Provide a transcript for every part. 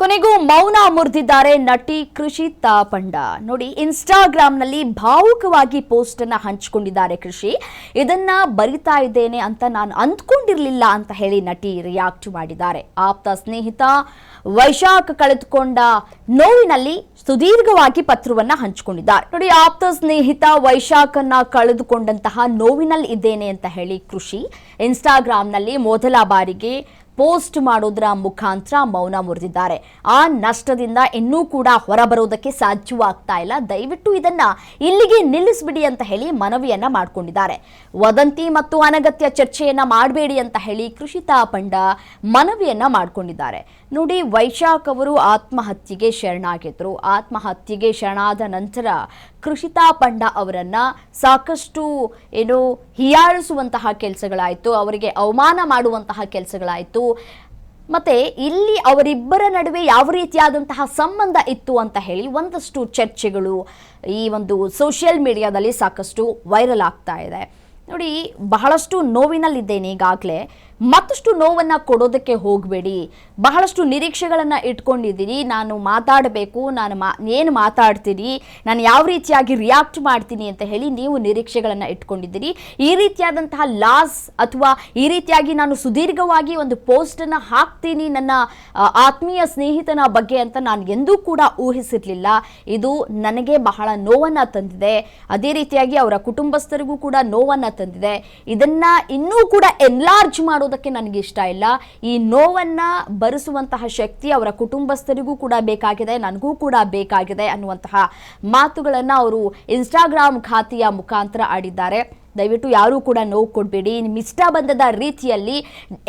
ಕೊನೆಗೂ ಮೌನ ಮುರಿದಿದ್ದಾರೆ ನಟಿ ಕೃಷಿತಾ ಪಂಡ. ನೋಡಿ, ಇನ್ಸ್ಟಾಗ್ರಾಂನಲ್ಲಿ ಭಾವುಕವಾಗಿ ಪೋಸ್ಟ್ ಅನ್ನ ಹಂಚಿಕೊಂಡಿದ್ದಾರೆ ಕೃಷಿ. ಇದನ್ನ ಬರಿತಾ ಇದ್ದೇನೆ ಅಂತ ನಾನು ಅಂದ್ಕೊಂಡಿರಲಿಲ್ಲ ಅಂತ ಹೇಳಿ ನಟಿ ರಿಯಾಕ್ಟ್ ಮಾಡಿದ್ದಾರೆ. ಆಪ್ತ ಸ್ನೇಹಿತ ವೈಶಾಖ್ ಕಳೆದುಕೊಂಡ ನೋವಿನಲ್ಲಿ ಸುದೀರ್ಘವಾಗಿ ಪತ್ರವನ್ನ ಹಂಚಿಕೊಂಡಿದ್ದಾರೆ. ನೋಡಿ, ಆಪ್ತ ಸ್ನೇಹಿತ ವೈಶಾಖ್ ಅನ್ನ ಕಳೆದುಕೊಂಡಂತಹ ನೋವಿನಲ್ಲಿ ಇದ್ದೇನೆ ಅಂತ ಹೇಳಿ ಕೃಷಿ ಇನ್ಸ್ಟಾಗ್ರಾಂನಲ್ಲಿ ಮೊದಲ ಬಾರಿಗೆ ಪೋಸ್ಟ್ ಮಾಡೋದ್ರ ಮುಖಾಂತರ ಮೌನ ಮುರಿದಿದ್ದಾರೆ. ಆ ನಷ್ಟದಿಂದ ಇನ್ನೂ ಕೂಡ ಹೊರಬರೋದಕ್ಕೆ ಸಾಧ್ಯವಾಗ್ತಾ ಇಲ್ಲ. ದಯವಿಟ್ಟು ಇದನ್ನ ಇಲ್ಲಿಗೆ ನಿಲ್ಲಿಸಬಿಡಿ ಅಂತ ಹೇಳಿ ಮನವಿಯನ್ನ ಮಾಡಿಕೊಂಡಿದ್ದಾರೆ. ವದಂತಿ ಮತ್ತು ಅನಗತ್ಯ ಚರ್ಚೆಯನ್ನ ಮಾಡಬೇಡಿ ಅಂತ ಹೇಳಿ ಕೃಷಿತಾ ಪಂಡ ಮನವಿಯನ್ನ ಮಾಡಿಕೊಂಡಿದ್ದಾರೆ. ನೋಡಿ, ವೈಶಾಖ್ ಅವರು ಆತ್ಮಹತ್ಯೆಗೆ ಶರಣಾಗಿದ್ರು. ಆತ್ಮಹತ್ಯೆಗೆ ಶರಣಾದ ನಂತರ ಕೃಷಿತಾ ಪಂಡ ಅವರನ್ನ ಸಾಕಷ್ಟು ಹೀಯಾಳಿಸುವಂತಹ ಕೆಲಸಗಳಾಯಿತು, ಅವರಿಗೆ ಅವಮಾನ ಮಾಡುವಂತಹ ಕೆಲಸಗಳಾಯಿತು. ಮತ್ತೆ ಇಲ್ಲಿ ಅವರಿಬ್ಬರ ನಡುವೆ ಯಾವ ರೀತಿಯಾದಂತಹ ಸಂಬಂಧ ಇತ್ತು ಅಂತ ಹೇಳಿ ಒಂದಷ್ಟು ಚರ್ಚೆಗಳು ಈ ಒಂದು ಸೋಷಿಯಲ್ ಮೀಡಿಯಾದಲ್ಲಿ ಸಾಕಷ್ಟು ವೈರಲ್ ಆಗ್ತಾ ಇದೆ. ನೋಡಿ, ಬಹಳಷ್ಟು ನೋವಿನಲ್ಲಿದ್ದೇನೆ ಈಗಾಗಲೇ, ಮತ್ತಷ್ಟು ನೋವನ್ನು ಕೊಡೋದಕ್ಕೆ ಹೋಗಬೇಡಿ. ಬಹಳಷ್ಟು ನಿರೀಕ್ಷೆಗಳನ್ನು ಇಟ್ಕೊಂಡಿದ್ದೀರಿ. ನಾನು ಮಾತಾಡಬೇಕು, ಏನು ಮಾತಾಡ್ತೀನಿ, ನಾನು ಯಾವ ರೀತಿಯಾಗಿ ರಿಯಾಕ್ಟ್ ಮಾಡ್ತೀನಿ ಅಂತ ಹೇಳಿ ನೀವು ನಿರೀಕ್ಷೆಗಳನ್ನು ಇಟ್ಕೊಂಡಿದ್ದೀರಿ. ಈ ರೀತಿಯಾದಂತಹ ಲಾಸ್ ಅಥವಾ ಈ ರೀತಿಯಾಗಿ ನಾನು ಸುದೀರ್ಘವಾಗಿ ಒಂದು ಪೋಸ್ಟನ್ನು ಹಾಕ್ತೀನಿ ನನ್ನ ಆತ್ಮೀಯ ಸ್ನೇಹಿತನ ಬಗ್ಗೆ ಅಂತ ನಾನು ಎಂದೂ ಕೂಡ ಊಹಿಸಿರಲಿಲ್ಲ. ಇದು ನನಗೆ ಬಹಳ ನೋವನ್ನು ತಂದಿದೆ. ಅದೇ ರೀತಿಯಾಗಿ ಅವರ ಕುಟುಂಬಸ್ಥರಿಗೂ ಕೂಡ ನೋವನ್ನು ತಂದಿದೆ. ಇದನ್ನ ಇನ್ನೂ ಕೂಡ ಎನ್ಲಾರ್ಜ್ ಮಾಡೋದಕ್ಕೆ ನನಗೆ ಇಷ್ಟ ಇಲ್ಲ. ಈ ನೋವನ್ನ ಭರಿಸುವಂತಹ ಶಕ್ತಿ ಅವರ ಕುಟುಂಬಸ್ಥರಿಗೂ ಕೂಡ ಬೇಕಾಗಿದೆ, ನನಗೂ ಕೂಡ ಬೇಕಾಗಿದೆ ಅನ್ನುವಂತಹ ಮಾತುಗಳನ್ನ ಅವರು ಇನ್ಸ್ಟಾಗ್ರಾಮ್ ಖಾತೆಯ ಮುಖಾಂತರ ಆಡಿದ್ದಾರೆ. ದಯವಿಟ್ಟು ಯಾರೂ ಕೂಡ ನೋವು ಕೊಡಬೇಡಿ. ನಿಮ್ಮ ಇಷ್ಟ ಬಂದದ ರೀತಿಯಲ್ಲಿ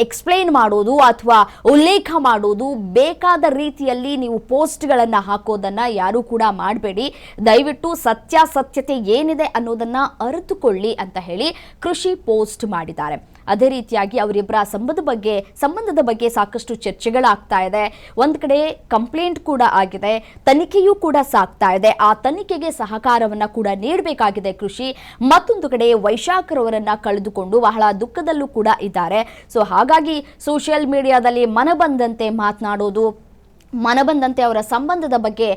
ಎಕ್ಸ್ಪ್ಲೈನ್ ಮಾಡೋದು ಅಥವಾ ಉಲ್ಲೇಖ ಮಾಡೋದು, ಬೇಕಾದ ರೀತಿಯಲ್ಲಿ ನೀವು ಪೋಸ್ಟ್ಗಳನ್ನು ಹಾಕೋದನ್ನು ಯಾರೂ ಕೂಡ ಮಾಡಬೇಡಿ. ದಯವಿಟ್ಟು ಸತ್ಯಾಸತ್ಯತೆ ಏನಿದೆ ಅನ್ನೋದನ್ನು ಅರಿತುಕೊಳ್ಳಿ ಅಂತ ಹೇಳಿ ಕೃಷಿ ಪೋಸ್ಟ್ ಮಾಡಿದ್ದಾರೆ. ಅದೇ ರೀತಿಯಾಗಿ ಅವರಿಬ್ಬರ ಸಂಬಂಧದ ಬಗ್ಗೆ ಸಾಕಷ್ಟು ಚರ್ಚೆಗಳಾಗ್ತಾ ಇದೆ. ಒಂದು ಕಡೆ ಕಂಪ್ಲೇಂಟ್ ಕೂಡ ಆಗಿದೆ, ತನಿಖೆಯೂ ಕೂಡ ಸಾಗ್ತಾ ಇದೆ. ಆ ತನಿಖೆಗೆ ಸಹಕಾರವನ್ನು ಕೂಡ ನೀಡಬೇಕಾಗಿದೆ ಕೃಷಿ. ಮತ್ತೊಂದು ಕಡೆ ವೈಶಾಖ್ ರವರನ್ನ ಕಳೆದುಕೊಂಡು ಬಹಳ ದುಃಖದಲ್ಲೂ ಕೂಡ ಇದ್ದಾರೆ. ಸೊ ಹಾಗಾಗಿ ಸೋಷಿಯಲ್ ಮೀಡಿಯಾದಲ್ಲಿ ಮನಬಂದಂತೆ ಅವರ ಸಂಬಂಧದ ಬಗ್ಗೆ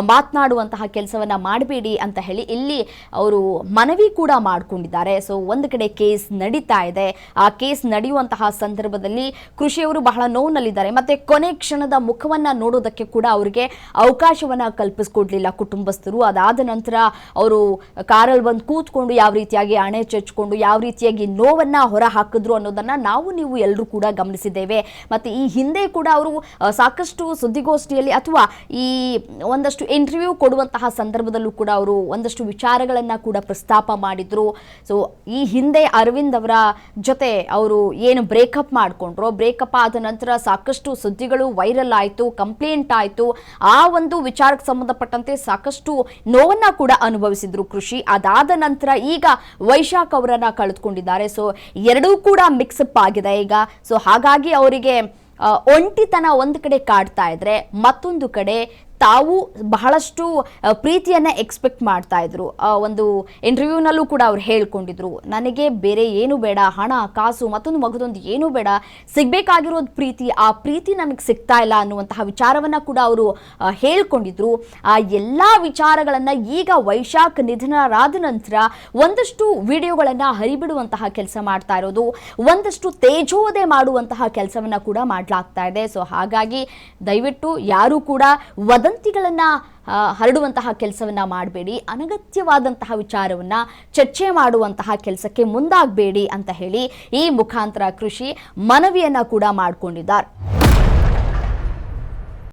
ಮಾತನಾಡುವಂತಹ ಕೆಲಸವನ್ನು ಮಾಡಬೇಡಿ ಅಂತ ಹೇಳಿ ಇಲ್ಲಿ ಅವರು ಮನವಿ ಕೂಡ ಮಾಡಿಕೊಂಡಿದ್ದಾರೆ. ಸೊ ಒಂದು ಕಡೆ ಕೇಸ್ ನಡೀತಾ ಇದೆ. ಆ ಕೇಸ್ ನಡೆಯುವಂತಹ ಸಂದರ್ಭದಲ್ಲಿ ಕೃಷಿಯವರು ಬಹಳ ನೋವಿನಲ್ಲಿದ್ದಾರೆ. ಮತ್ತೆ ಕೊನೆ ಕ್ಷಣದ ಮುಖವನ್ನು ನೋಡೋದಕ್ಕೆ ಕೂಡ ಅವರಿಗೆ ಅವಕಾಶವನ್ನು ಕಲ್ಪಿಸ್ಕೊಡ್ಲಿಲ್ಲ ಕುಟುಂಬಸ್ಥರು. ಅದಾದ ನಂತರ ಅವರು ಕಾರಲ್ಲಿ ಬಂದು ಕೂತ್ಕೊಂಡು ಯಾವ ರೀತಿಯಾಗಿ ಅಣೆ ಚಚ್ಕೊಂಡು ಯಾವ ರೀತಿಯಾಗಿ ನೋವನ್ನು ಹೊರ ಹಾಕಿದ್ರು ಅನ್ನೋದನ್ನ ನೀವು ಎಲ್ಲರೂ ಕೂಡ ಗಮನಿಸಿದ್ದೇವೆ. ಮತ್ತೆ ಈ ಹಿಂದೆ ಕೂಡ ಅವರು ಸಾಕಷ್ಟು ಸುದ್ದಿಗೋಷ್ಠಿಯಲ್ಲಿ ಅಥವಾ ಈ ಒಂದಷ್ಟು ಇಂಟರ್ವ್ಯೂ ಕೊಡುವಂತಹ ಸಂದರ್ಭದಲ್ಲೂ ಕೂಡ ಅವರು ಒಂದಷ್ಟು ವಿಚಾರಗಳನ್ನು ಕೂಡ ಪ್ರಸ್ತಾಪ ಮಾಡಿದ್ರು. ಸೊ ಈ ಹಿಂದೆ ಅರವಿಂದ್ ಅವರ ಜೊತೆ ಅವರು ಏನು ಬ್ರೇಕಪ್ ಮಾಡಿಕೊಂಡ್ರು, ಬ್ರೇಕಪ್ ಆದ ನಂತರ ಸಾಕಷ್ಟು ಸುದ್ದಿಗಳು ವೈರಲ್ ಆಯಿತು, ಕಂಪ್ಲೇಂಟ್ ಆಯಿತು. ಆ ಒಂದು ವಿಚಾರಕ್ಕೆ ಸಂಬಂಧಪಟ್ಟಂತೆ ಸಾಕಷ್ಟು ನೋವನ್ನ ಕೂಡ ಅನುಭವಿಸಿದ್ರು ಕೃಷಿ. ಅದಾದ ನಂತರ ಈಗ ವೈಶಾಖ್ ಅವರನ್ನ ಕಳೆದುಕೊಂಡಿದ್ದಾರೆ. ಸೊ ಎರಡೂ ಕೂಡ ಮಿಕ್ಸಪ್ ಆಗಿದೆ ಈಗ. ಸೊ ಹಾಗಾಗಿ ಅವರಿಗೆ ಒಂಟಿತನ ಒಂದು ಕಡೆ ಕಾಡ್ತಾ ಇದ್ರೆ, ಮತ್ತೊಂದು ಕಡೆ ತಾವು ಬಹಳಷ್ಟು ಪ್ರೀತಿಯನ್ನ ಎಕ್ಸ್ಪೆಕ್ಟ್ ಮಾಡ್ತಾ ಇದ್ರು. ಒಂದು ಇಂಟರ್ವ್ಯೂನಲ್ಲೂ ಕೂಡ ಅವ್ರು ಹೇಳ್ಕೊಂಡಿದ್ರು, ನನಗೆ ಬೇರೆ ಏನು ಬೇಡ, ಹಣ ಕಾಸು ಮತ್ತೊಂದು ಮಗದೊಂದು ಏನೂ ಬೇಡ, ಸಿಗಬೇಕಾಗಿರೋದು ಪ್ರೀತಿ, ಆ ಪ್ರೀತಿ ನನಗೆ ಸಿಗ್ತಾ ಇಲ್ಲ ಅನ್ನುವಂತಹ ವಿಚಾರವನ್ನ ಕೂಡ ಅವರು ಹೇಳ್ಕೊಂಡಿದ್ರು. ಆ ಎಲ್ಲ ವಿಚಾರಗಳನ್ನು ಈಗ ವೈಶಾಖ್ ನಿಧನರಾದ ನಂತರ ಒಂದಷ್ಟು ವಿಡಿಯೋಗಳನ್ನು ಹರಿಬಿಡುವಂತಹ ಕೆಲಸ ಮಾಡ್ತಾ ಇರೋದು, ಒಂದಷ್ಟು ತೇಜೋವಧೆ ಮಾಡುವಂತಹ ಕೆಲಸವನ್ನ ಕೂಡ ಮಾಡಲಾಗ್ತಾ ಇದೆ. ಸೊ ಹಾಗಾಗಿ ದಯವಿಟ್ಟು ಯಾರು ಕೂಡ ವದಂತಿಗಳನ್ನ ಹರಡುವಂತಹ ಕೆಲಸವನ್ನ ಮಾಡಬೇಡಿ, ಅನಗತ್ಯವಾದಂತಹ ವಿಚಾರವನ್ನ ಚರ್ಚೆ ಮಾಡುವಂತಹ ಕೆಲಸಕ್ಕೆ ಮುಂದಾಗಬೇಡಿ ಅಂತ ಹೇಳಿ ಈ ಮುಖಾಂತರ ಕೃಷಿ ಮನವಿಯನ್ನ ಕೂಡ ಮಾಡಿಕೊಂಡಿದ್ದಾರೆ.